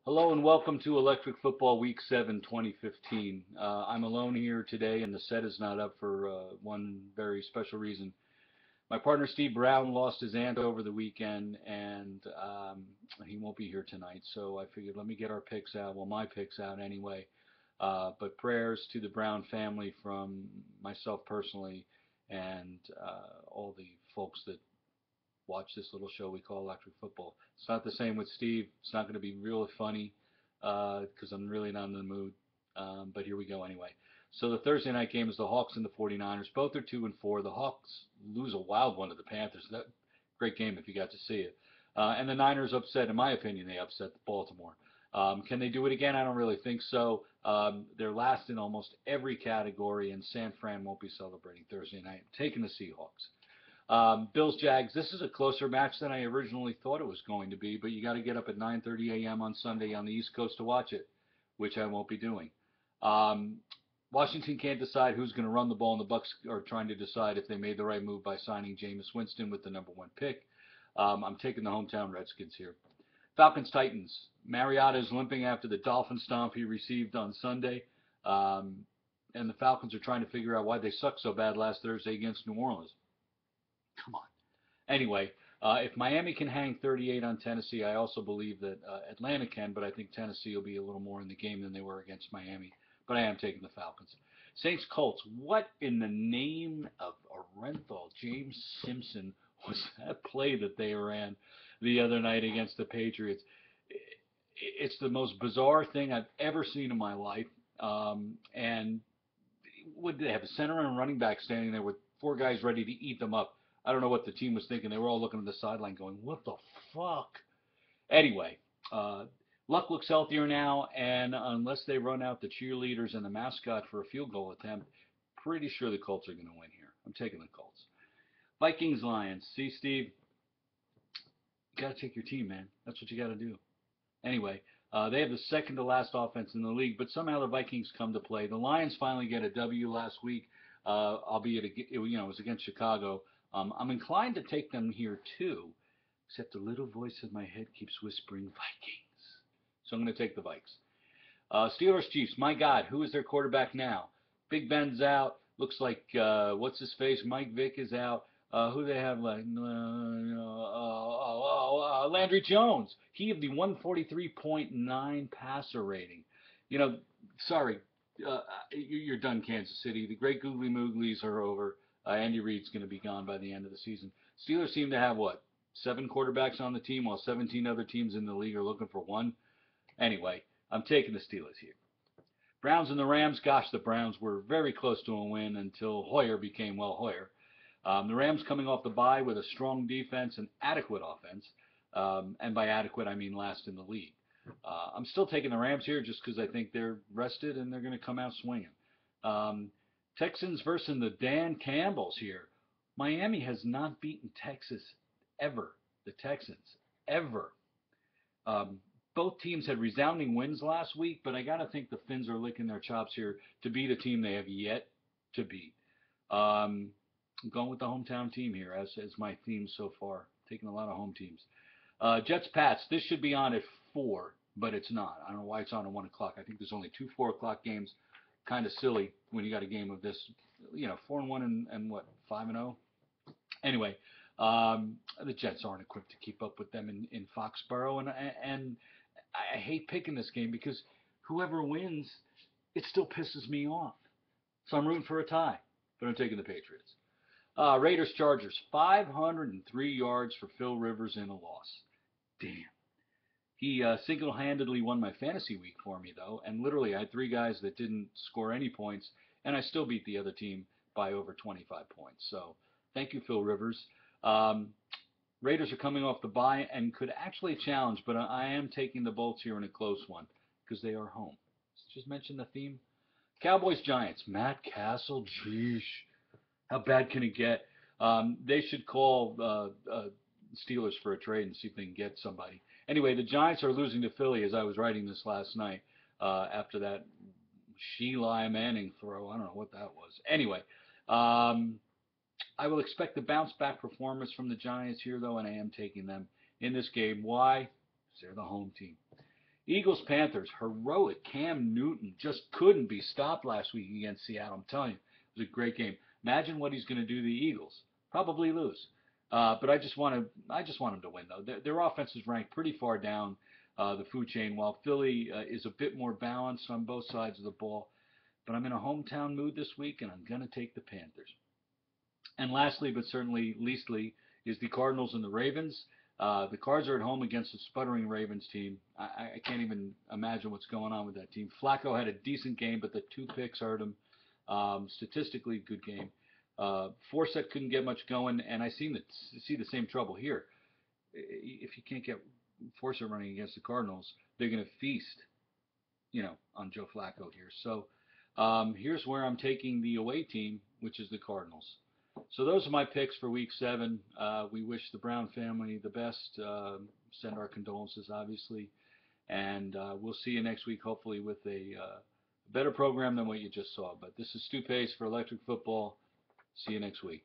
Hello and welcome to Electric Football Week 7, 2015. I'm alone here today and the set is not up for one very special reason. My partner Steve Brown lost his aunt over the weekend and he won't be here tonight. So I figured let me get our picks out, well, my picks out anyway. But prayers to the Brown family from myself personally and all the folks that watch this little show we call Electric Football. It's not the same with Steve. It's not going to be really funny because I'm really not in the mood. But here we go anyway. So the Thursday night game is the Hawks and the 49ers. Both are 2-4. The Hawks lose a wild one to the Panthers. That great game if you got to see it. And the Niners upset, in my opinion, they upset Baltimore. Can they do it again? I don't really think so. They're last in almost every category, and San Fran won't be celebrating Thursday night. I'm taking the Seahawks. Bills Jags. This is a closer match than I originally thought it was going to be, but you got to get up at 9:30 a.m. on Sunday on the East Coast to watch it, which I won't be doing. Um, Washington can't decide who's going to run the ball, and the Bucks are trying to decide if they made the right move by signing Jameis Winston with the number one pick. I'm taking the hometown Redskins here. Falcons Titans. Mariota is limping after the Dolphin stomp he received on Sunday, um, and the Falcons are trying to figure out why they sucked so bad last Thursday against New Orleans. Come on. Anyway, if Miami can hang 38 on Tennessee, I also believe that Atlanta can, but I think Tennessee will be a little more in the game than they were against Miami. But I am taking the Falcons. Saints Colts. What in the name of Orenthal James Simpson was that play that they ran the other night against the Patriots? It's the most bizarre thing I've ever seen in my life. And would they have a center and a running back standing there with four guys ready to eat them up? I don't know what the team was thinking. They were all looking at the sideline going, what the fuck? Anyway, uh, Luck looks healthier now, and unless they run out the cheerleaders and the mascot for a field goal attempt, pretty sure the Colts are going to win here. I'm taking the Colts. Vikings Lions. See, Steve, you got to take your team, man. That's what you got to do. Anyway, they have the second to last offense in the league, but somehow the Vikings come to play. The Lions finally get a W last week, albeit it was against Chicago. I'm inclined to take them here too, except the little voice in my head keeps whispering Vikings. So I'm going to take the Vikes. Steelers Chiefs. My God, who is their quarterback now? Big Ben's out. Looks like what's his face? Mike Vick is out. Who they have like Landry Jones. He had the 143.9 passer rating. You know, sorry, you're done, Kansas City. The great googly mooglies are over. Andy Reid's going to be gone by the end of the season. Steelers seem to have what, 7 quarterbacks on the team, while 17 other teams in the league are looking for one. Anyway, I'm taking the Steelers here. Browns and the Rams. Gosh, the Browns were very close to a win until Hoyer became, well, Hoyer. The Rams coming off the bye with a strong defense and adequate offense. And by adequate, I mean last in the league. I'm still taking the Rams here just because I think they're rested and they're going to come out swinging. Um, Texans versus the Dan Campbells here. Miami has not beaten Texas ever. The Texans ever. Um, both teams had resounding wins last week, but I got to think the Finns are licking their chops here to beat a team they have yet to beat. Um, I'm going with the hometown team here as my theme so far. Taking a lot of home teams. Jets Pats. This should be on at 4, but it's not. I don't know why it's on at 1 o'clock. I think there's only 2 4 o'clock games. Kind of silly when you got a game of this. 4-1 and what 5-0. Anyway, the Jets aren't equipped to keep up with them in Foxborough, and I hate picking this game because whoever wins, it still pisses me off. So I'm rooting for a tie, but I'm taking the Patriots. Raiders Chargers, 503 yards for Phil Rivers in a loss. Damn. He single-handedly won my fantasy week for me though, and literally I had 3 guys that didn't score any points, and I still beat the other team by over 25 points. So thank you, Phil Rivers. Um, Raiders are coming off the bye and could actually challenge, but I am taking the Bolts here in a close one because they are home. Just mention the theme. Cowboys Giants. Matt Castle. Jeez, how bad can it get? They should call Steelers for a trade and see if they can get somebody. Anyway, the Giants are losing to Philly as I was writing this last night after that Sheila Manning throw. I don't know what that was. Anyway, um, I will expect a bounce back performance from the Giants here, though, and I am taking them in this game. Why? Because they're the home team. Eagles Panthers, heroic Cam Newton just couldn't be stopped last week against Seattle. I'm telling you, it was a great game. Imagine what he's going to do to the Eagles. Probably lose. But I just want them to win though. Their offense is ranked pretty far down the food chain, while Philly is a bit more balanced on both sides of the ball. But I'm in a hometown mood this week, and I'm going to take the Panthers. And lastly, but certainly leastly, is the Cardinals and the Ravens. The Cards are at home against a sputtering Ravens team. I can't even imagine what's going on with that team. Flacco had a decent game, but the two picks hurt him. Statistically, good game. Forsett couldn't get much going, and I see the same trouble here. If you can't get Forsett running against the Cardinals, they're going to feast, on Joe Flacco here. So here's where I'm taking the away team, which is the Cardinals. So those are my picks for Week 7. We wish the Brown family the best. Send our condolences, obviously. And we'll see you next week, hopefully, with a better program than what you just saw. But this is Stu Pace for Electric Football. See you next week.